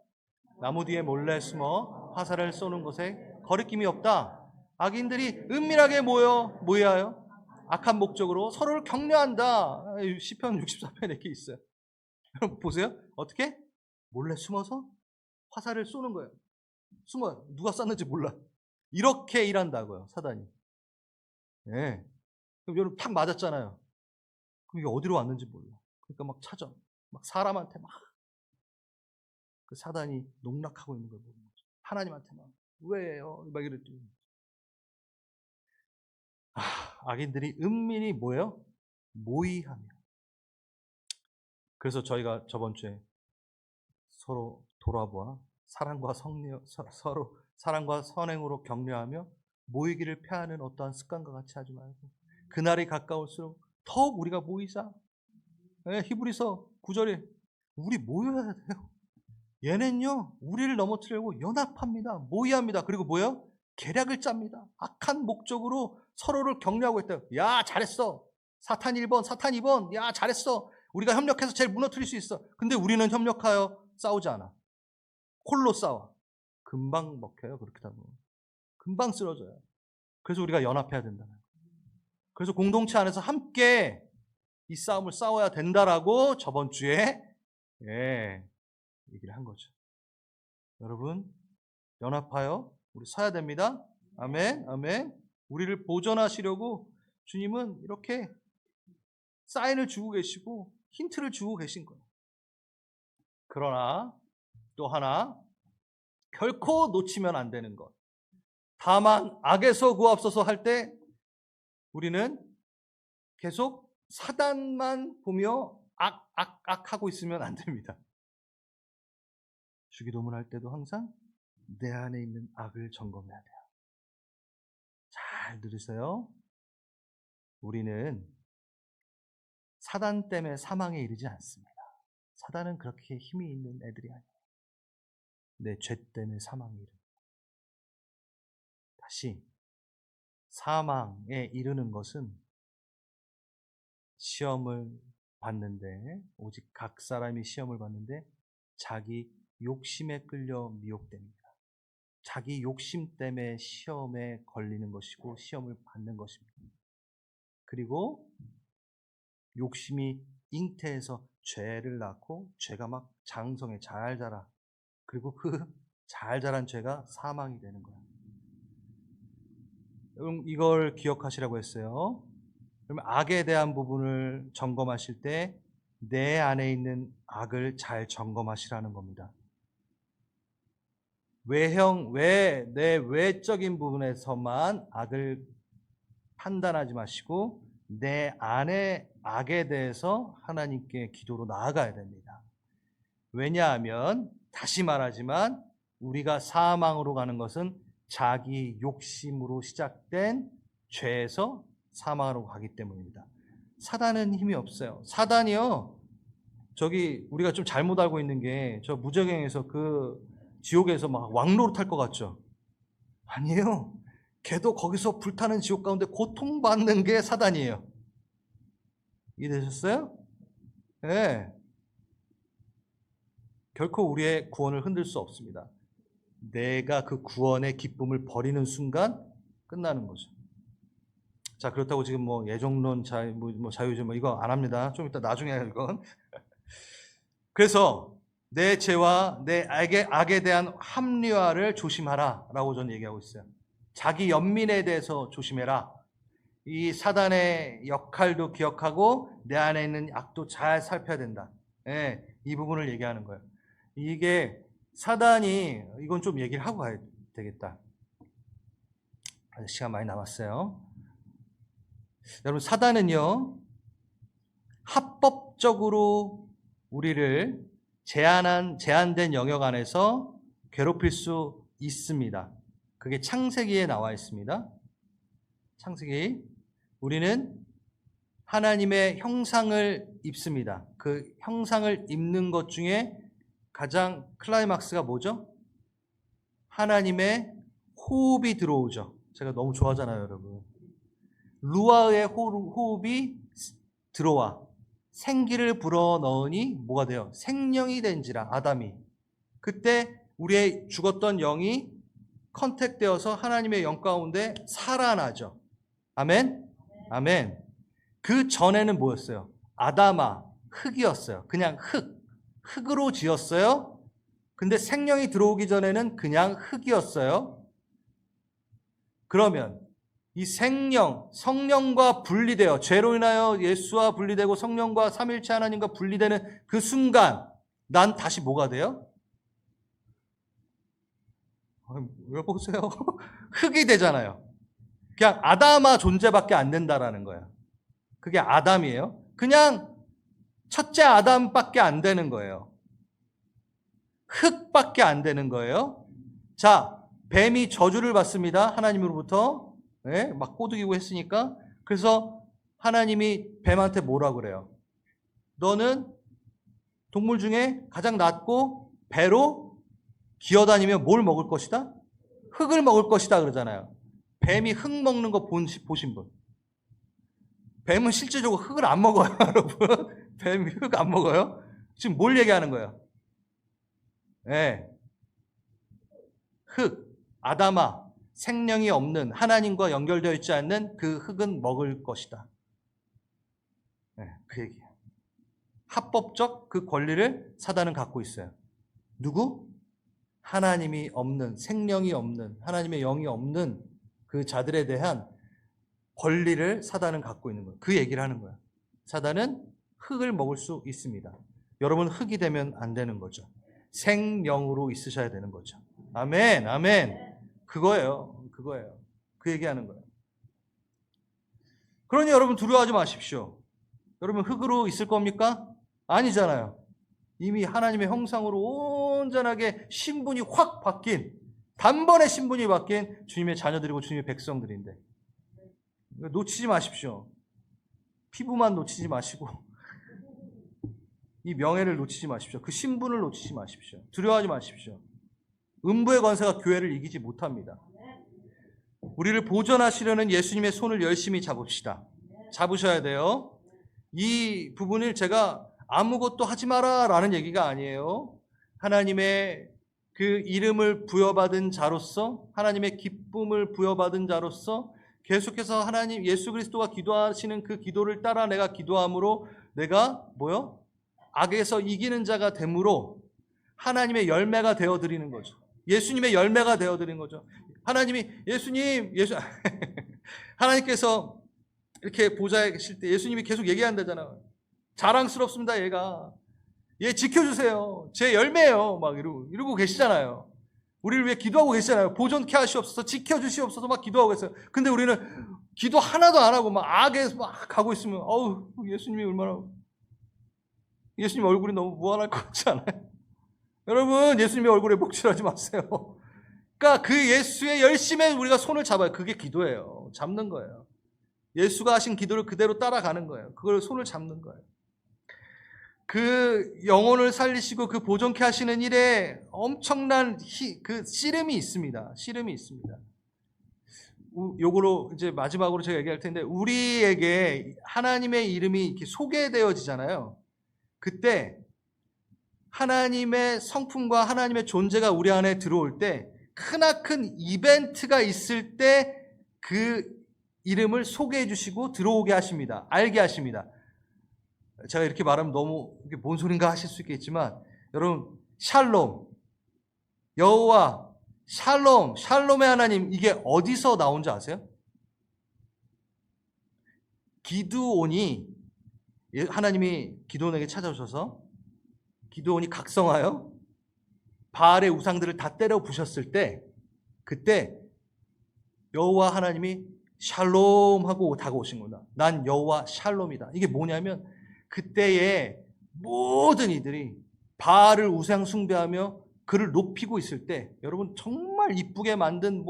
나무 뒤에 몰래 숨어 화살을 쏘는 것에 거리낌이 없다. 악인들이 은밀하게 모여요. 악한 목적으로 서로를 격려한다. 시편 64편에 이렇게 있어요. 여러분 보세요. 어떻게? 몰래 숨어서 화살을 쏘는 거예요. 숨어요. 누가 쐈는지 몰라. 이렇게 일한다고요, 사단이. 네. 그럼 여러분 탁 맞았잖아요. 그럼 이게 어디로 왔는지 몰라. 그러니까 막 찾아. 막 사람한테 막 그 사단이 농락하고 있는 걸 보는 거죠. 하나님한테 막 왜요? 막 이랬더니 악인들이 은밀히 뭐예요? 모의하며. 그래서 저희가 저번 주에 서로 돌아보아 서로 사랑과 선행으로 격려하며 모이기를 폐하는 어떠한 습관과 같이 하지 말고 그날이 가까울수록 더욱 우리가 모이자. 네, 히브리서 9절에 우리 모여야 돼요. 얘는요 우리를 넘어뜨리려고 연합합니다. 모의합니다. 그리고 뭐예요? 계략을 짭니다. 악한 목적으로 서로를 격려하고 있다. 야 잘했어. 사탄 1번 사탄 2번 야 잘했어. 우리가 협력해서 제일 무너뜨릴 수 있어. 근데 우리는 협력하여 싸우지 않아. 홀로 싸워. 금방 먹혀요. 그렇게 하면. 금방 쓰러져요. 그래서 우리가 연합해야 된다. 그래서 공동체 안에서 함께 이 싸움을 싸워야 된다라고 저번 주에 얘기를 한 거죠. 여러분 연합하여 우리 서야 됩니다. 아멘, 아멘. 우리를 보존하시려고 주님은 이렇게 사인을 주고 계시고 힌트를 주고 계신 거예요. 그러나 또 하나 결코 놓치면 안 되는 것. 다만 악에서 구하옵소서 할 때 우리는 계속 사단만 보며 악하고 있으면 안 됩니다. 주기도문 할 때도 항상 내 안에 있는 악을 점검해야 돼요. 잘 들으세요. 우리는 사단 때문에 사망에 이르지 않습니다. 사단은 그렇게 힘이 있는 애들이 아니에요. 내 죄 때문에 사망에 이릅니다. 다시 사망에 이르는 것은 시험을 받는데 오직 각 사람이 시험을 받는데 자기 욕심에 끌려 미혹됩니다. 자기 욕심 때문에 시험에 걸리는 것이고 시험을 받는 것입니다. 그리고 욕심이 잉태해서 죄를 낳고 죄가 막 장성해 잘 자라. 그리고 그 잘 자란 죄가 사망이 되는 거예요. 이걸 기억하시라고 했어요. 그러면 악에 대한 부분을 점검하실 때 내 안에 있는 악을 잘 점검하시라는 겁니다. 내 외적인 부분에서만 악을 판단하지 마시고 내 안의 악에 대해서 하나님께 기도로 나아가야 됩니다. 왜냐하면 다시 말하지만 우리가 사망으로 가는 것은 자기 욕심으로 시작된 죄에서 사망으로 가기 때문입니다. 사단은 힘이 없어요. 사단이요. 우리가 좀 잘못 알고 있는 게 저 무저갱에서 그 지옥에서 막 왕로로 탈 것 같죠? 아니에요. 걔도 거기서 불타는 지옥 가운데 고통받는 게 사단이에요. 이해되셨어요? 네. 결코 우리의 구원을 흔들 수 없습니다. 내가 그 구원의 기쁨을 버리는 순간 끝나는 거죠. 자, 그렇다고 지금 예정론, 자유주의 이거 안 합니다. 좀 이따 나중에 이건. 그래서 내 죄와 내 악에 대한 합리화를 조심하라 라고 저는 얘기하고 있어요. 자기 연민에 대해서 조심해라. 이 사단의 역할도 기억하고 내 안에 있는 악도 잘 살펴야 된다. 예, 이 부분을 얘기하는 거예요. 이게 사단이, 이건 좀 얘기를 하고 가야 되겠다. 시간 많이 남았어요. 여러분, 사단은요, 합법적으로 우리를 제한된 영역 안에서 괴롭힐 수 있습니다. 그게 창세기에 나와 있습니다. 창세기. 우리는 하나님의 형상을 입습니다. 그 형상을 입는 것 중에 가장 클라이막스가 뭐죠? 하나님의 호흡이 들어오죠. 제가 너무 좋아하잖아요, 여러분. 루아의 호흡이 들어와 생기를 불어넣으니 뭐가 돼요? 생명이 된지라. 아담이. 그때 우리의 죽었던 영이 컨택되어서 하나님의 영 가운데 살아나죠. 아멘? 아멘. 그 전에는 뭐였어요? 아담아, 흙이었어요. 그냥 흙으로 지었어요. 근데 생명이 들어오기 전에는 그냥 흙이었어요. 그러면 이 생명, 성령과 분리되어, 죄로 인하여 예수와 분리되고 성령과 삼일체 하나님과 분리되는 그 순간 난 다시 뭐가 돼요? 왜 보세요? 흙이 되잖아요. 그냥 아담아 존재밖에 안 된다라는 거예요. 그게 아담이에요. 그냥 첫째 아담밖에 안 되는 거예요. 흙밖에 안 되는 거예요. 자, 뱀이 저주를 받습니다. 하나님으로부터. 네, 막 꼬드기고 했으니까. 그래서 하나님이 뱀한테 뭐라 그래요? 너는 동물 중에 가장 낫고 배로 기어다니며 뭘 먹을 것이다? 흙을 먹을 것이다 그러잖아요. 뱀이 흙 먹는 거 보신 분? 뱀은 실제적으로 흙을 안 먹어요, 여러분. 뱀이 흙 안 먹어요? 지금 뭘 얘기하는 거예요? 네. 흙, 아담아, 생명이 없는, 하나님과 연결되어 있지 않는 그 흙은 먹을 것이다. 네, 그 얘기예요. 합법적 그 권리를 사단은 갖고 있어요. 누구? 하나님이 없는, 생명이 없는, 하나님의 영이 없는 그 자들에 대한 권리를 사단은 갖고 있는 거예요. 그 얘기를 하는 거예요. 사단은 흙을 먹을 수 있습니다. 여러분, 흙이 되면 안 되는 거죠. 생명으로 있으셔야 되는 거죠. 아멘, 아멘. 그거예요. 그 얘기하는 거예요. 그러니 여러분 두려워하지 마십시오. 여러분 흙으로 있을 겁니까? 아니잖아요. 이미 하나님의 형상으로 온전하게 신분이 확 바뀐, 단번에 신분이 바뀐 주님의 자녀들이고 주님의 백성들인데 놓치지 마십시오. 피부만 놓치지 마시고 이 명예를 놓치지 마십시오. 그 신분을 놓치지 마십시오. 두려워하지 마십시오. 음부의 권세가 교회를 이기지 못합니다. 우리를 보존하시려는 예수님의 손을 열심히 잡읍시다. 잡으셔야 돼요. 이 부분을 제가 아무것도 하지 마라 라는 얘기가 아니에요. 하나님의 그 이름을 부여받은 자로서, 하나님의 기쁨을 부여받은 자로서 계속해서 하나님 예수 그리스도가 기도하시는 그 기도를 따라 내가 기도함으로 내가 뭐요? 악에서 이기는 자가 됨으로 하나님의 열매가 되어드리는 거죠. 예수님의 열매가 되어드리는 거죠. 하나님이 하나님께서 이렇게 보좌에 계실 때 예수님이 계속 얘기한다잖아요. 자랑스럽습니다, 얘가. 얘 지켜주세요. 제 열매예요. 막 이러고 계시잖아요. 우리를 위해 기도하고 계시잖아요. 보존케 하시옵소서, 지켜주시옵소서 막 기도하고 계세요. 근데 우리는 기도 하나도 안 하고 막 악에 막 가고 있으면 예수님이 얼마나, 예수님 얼굴이 너무 무한할 것 같지 않아요? 여러분, 예수님의 얼굴에 목칠하지 마세요. 그러니까 그 예수의 열심에 우리가 손을 잡아요. 그게 기도예요. 잡는 거예요. 예수가 하신 기도를 그대로 따라가는 거예요. 그걸 손을 잡는 거예요. 그 영혼을 살리시고 그 보존케 하시는 일에 엄청난 그 씨름이 있습니다. 씨름이 있습니다. 요거로 이제 마지막으로 제가 얘기할 텐데, 우리에게 하나님의 이름이 이렇게 소개되어지잖아요. 그때 하나님의 성품과 하나님의 존재가 우리 안에 들어올 때, 크나큰 이벤트가 있을 때 그 이름을 소개해 주시고 들어오게 하십니다. 알게 하십니다. 제가 이렇게 말하면 너무 이게 뭔 소린가 하실 수 있겠지만, 여러분 샬롬, 여호와, 샬롬, 샬롬의 하나님, 이게 어디서 나온지 아세요? 기드온이, 하나님이 기드온에게 찾아오셔서 기드온이 각성하여 바알의 우상들을 다 때려 부셨을 때, 그때 여호와 하나님이 샬롬 하고 다가오신 거다. 난 여호와 샬롬이다. 이게 뭐냐면 그때의 모든 이들이 바알을 우상 숭배하며 그를 높이고 있을 때, 여러분 정말 이쁘게 만든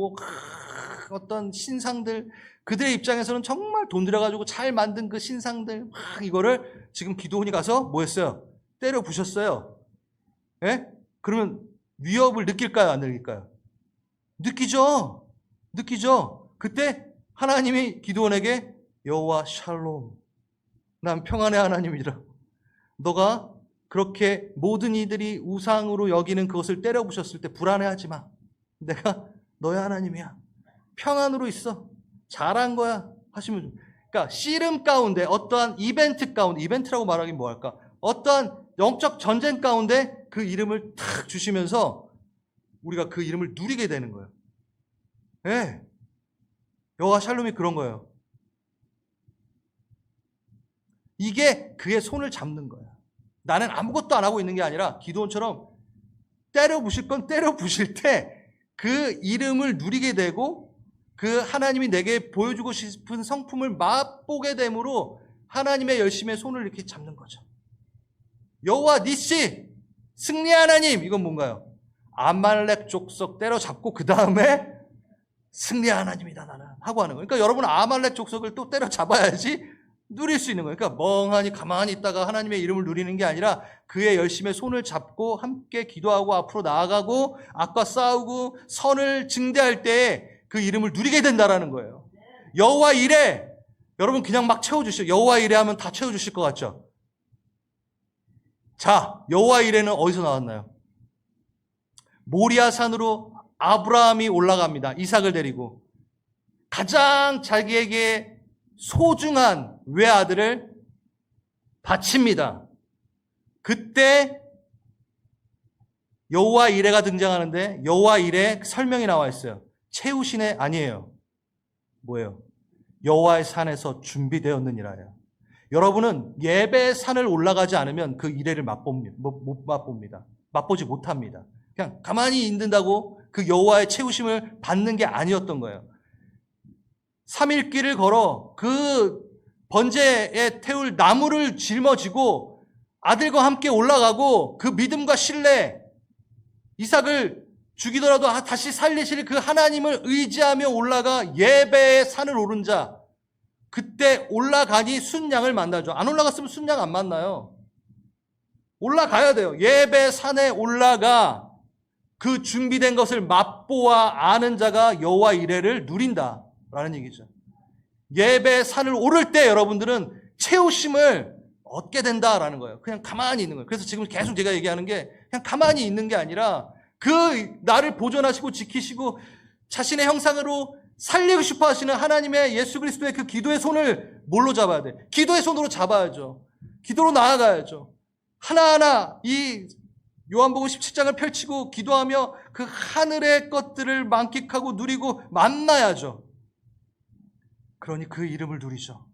어떤 신상들, 그들의 입장에서는 정말 돈 들여가지고 잘 만든 그 신상들 이거를 지금 기드온이 가서 뭐 했어요? 때려 부셨어요. 예? 그러면 위협을 느낄까요? 안 느낄까요? 느끼죠. 그때 하나님이 기드온에게 여호와 샬롬, 난 평안의 하나님이라. 너가 그렇게 모든 이들이 우상으로 여기는 그것을 때려 부셨을 때 불안해하지 마. 내가 너의 하나님이야. 평안으로 있어. 잘한 거야. 하시면, 그러니까 씨름 가운데, 어떠한 이벤트 가운데, 이벤트라고 말하긴 뭐할까? 어떠한 영적 전쟁 가운데 그 이름을 탁 주시면서 우리가 그 이름을 누리게 되는 거예요. 네. 여호와 샬롬이 그런 거예요. 이게 그의 손을 잡는 거야. 나는 아무것도 안 하고 있는 게 아니라 기드온처럼 때려 부실 건 때려 부실 때 그 이름을 누리게 되고 그 하나님이 내게 보여주고 싶은 성품을 맛보게 됨으로 하나님의 열심의 손을 이렇게 잡는 거죠. 여호와 니시, 승리의 하나님, 이건 뭔가요? 아말렉 족속 때려잡고 그 다음에 승리의 하나님이다 나는 하고 하는 거예요. 그러니까 여러분 아말렉 족속을 또 때려잡아야지 누릴 수 있는 거예요. 그러니까 멍하니 가만히 있다가 하나님의 이름을 누리는 게 아니라 그의 열심의 손을 잡고 함께 기도하고 앞으로 나아가고 악과 싸우고 선을 증대할 때 그 이름을 누리게 된다라는 거예요. 여호와 이레, 여러분 그냥 막 채워주시죠. 여호와 이레 하면 다 채워주실 것 같죠? 자, 여호와 이레는 어디서 나왔나요? 모리아 산으로 아브라함이 올라갑니다. 이삭을 데리고 가장 자기에게 소중한 외아들을 바칩니다. 그때 여호와 이레가 등장하는데 여호와 이레 설명이 나와 있어요. 채우시네 아니에요. 뭐예요? 여호와의 산에서 준비되었느니라요. 여러분은 예배의 산을 올라가지 않으면 그 이레를 못 맛봅니다. 맛보지 못합니다. 그냥 가만히 있는다고 그 여호와의 채우심을 받는 게 아니었던 거예요. 3일길을 걸어 그 번제에 태울 나무를 짊어지고 아들과 함께 올라가고 그 믿음과 신뢰, 이삭을 죽이더라도 다시 살리실 그 하나님을 의지하며 올라가 예배의 산을 오른 자, 그때 올라가니 순양을 만나죠. 안 올라갔으면 순양 안 만나요. 올라가야 돼요. 예배 산에 올라가 그 준비된 것을 맛보아 아는 자가 여호와 이레를 누린다라는 얘기죠. 예배 산을 오를 때 여러분들은 채우심을 얻게 된다라는 거예요. 그냥 가만히 있는 거예요. 그래서 지금 계속 제가 얘기하는 게 그냥 가만히 있는 게 아니라 그 나를 보존하시고 지키시고 자신의 형상으로 살리고 싶어 하시는 하나님의 예수 그리스도의 그 기도의 손을 뭘로 잡아야 돼? 기도의 손으로 잡아야죠. 기도로 나아가야죠. 하나하나 이 요한복음 17장을 펼치고 기도하며 그 하늘의 것들을 만끽하고 누리고 만나야죠. 그러니 그 이름을 누리죠.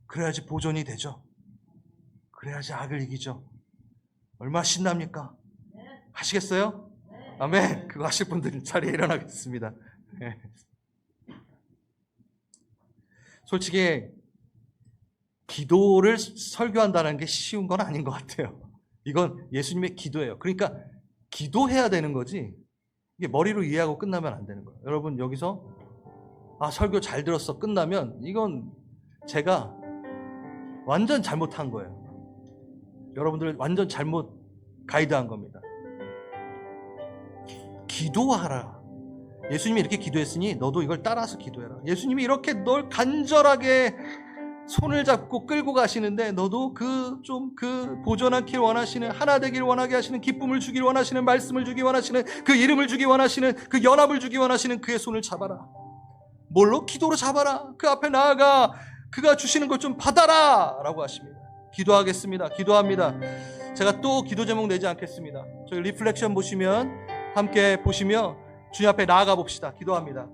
그래야지 보존이 되죠. 그래야지 악을 이기죠. 얼마나 신납니까? 하시겠어요? 아멘. 그거 하실 분들은 자리에 일어나겠습니다. 네. 솔직히 기도를 설교한다는 게 쉬운 건 아닌 것 같아요. 이건 예수님의 기도예요. 그러니까 기도해야 되는 거지 이게 머리로 이해하고 끝나면 안 되는 거예요. 여러분 여기서 설교 잘 들었어 끝나면 이건 제가 완전 잘못한 거예요. 여러분들 완전 잘못 가이드한 겁니다. 기도하라. 예수님이 이렇게 기도했으니 너도 이걸 따라서 기도해라. 예수님이 이렇게 널 간절하게 손을 잡고 끌고 가시는데 너도 그 보존하길 원하시는, 하나 되길 원하게 하시는, 기쁨을 주길 원하시는, 말씀을 주기 원하시는, 그 이름을 주기 원하시는, 그 연합을 주기 원하시는 그의 손을 잡아라. 뭘로? 기도로 잡아라. 그 앞에 나아가 그가 주시는 것 좀 받아라 라고 하십니다. 기도하겠습니다. 기도합니다. 제가 또 기도 제목 내지 않겠습니다. 저희 리플렉션 보시면 함께 보시며 주님 앞에 나아가 봅시다. 기도합니다.